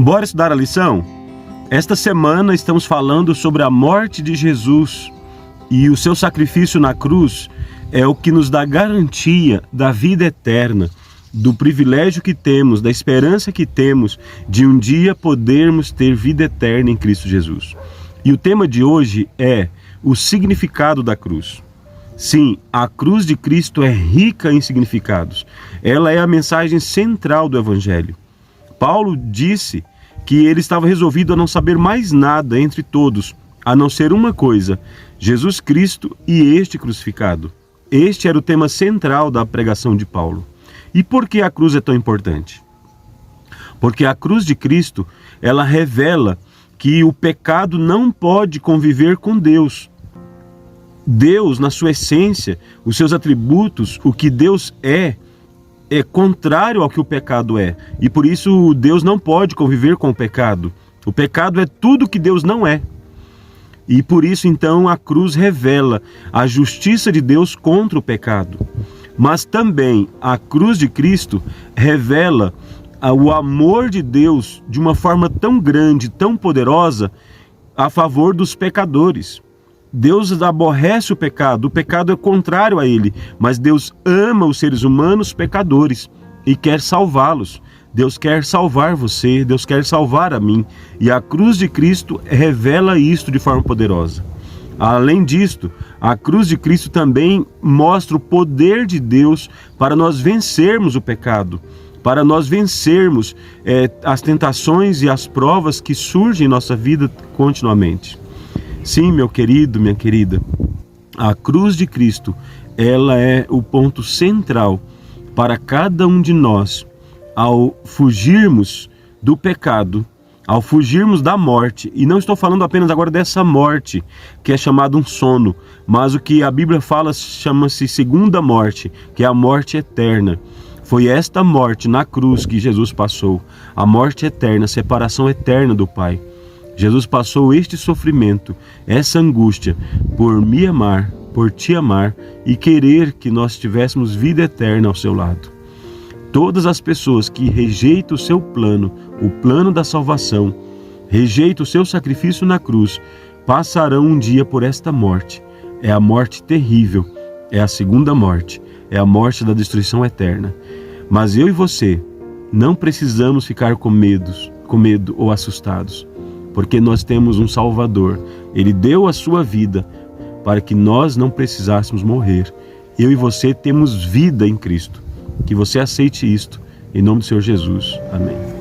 Bora estudar a lição? Esta semana estamos falando sobre a morte de Jesus e o seu sacrifício na cruz é o que nos dá garantia da vida eterna, do privilégio que temos, da esperança que temos de um dia podermos ter vida eterna em Cristo Jesus. E o tema de hoje é o significado da cruz. Sim, a cruz de Cristo é rica em significados. Ela é a mensagem central do Evangelho. Paulo disse que ele estava resolvido a não saber mais nada entre todos, a não ser uma coisa: Jesus Cristo e este crucificado. Este era o tema central da pregação de Paulo. E por que a cruz é tão importante? Porque a cruz de Cristo, ela revela que o pecado não pode conviver com Deus. Deus, na sua essência, os seus atributos, o que Deus é contrário ao que o pecado é. E por isso Deus não pode conviver com o pecado. O pecado é tudo que Deus não é. E por isso então a cruz revela a justiça de Deus contra o pecado. Mas também a cruz de Cristo revela o amor de Deus de uma forma tão grande, tão poderosa, a favor dos pecadores. Deus aborrece o pecado é contrário a ele, mas Deus ama os seres humanos pecadores e quer salvá-los. Deus quer salvar você, Deus quer salvar a mim, e a cruz de Cristo revela isto de forma poderosa. Além disto, a cruz de Cristo também mostra o poder de Deus para nós vencermos o pecado, para nós vencermos as tentações e as provas que surgem em nossa vida continuamente. Sim, meu querido, minha querida, a cruz de Cristo, ela é o ponto central para cada um de nós ao fugirmos do pecado, ao fugirmos da morte. E não estou falando apenas agora dessa morte, que é chamada um sono, mas o que a Bíblia fala chama-se segunda morte, que é a morte eterna. Foi esta morte na cruz que Jesus passou, a morte eterna, a separação eterna do Pai. Jesus passou este sofrimento, essa angústia, por me amar, por te amar e querer que nós tivéssemos vida eterna ao seu lado. Todas as pessoas que rejeitam o seu plano, o plano da salvação, rejeitam o seu sacrifício na cruz, passarão um dia por esta morte. É a morte terrível, é a segunda morte, é a morte da destruição eterna. Mas eu e você não precisamos ficar com medo ou assustados, porque nós temos um Salvador. Ele deu a sua vida para que nós não precisássemos morrer. Eu e você temos vida em Cristo. Que você aceite isto, em nome do Senhor Jesus. Amém.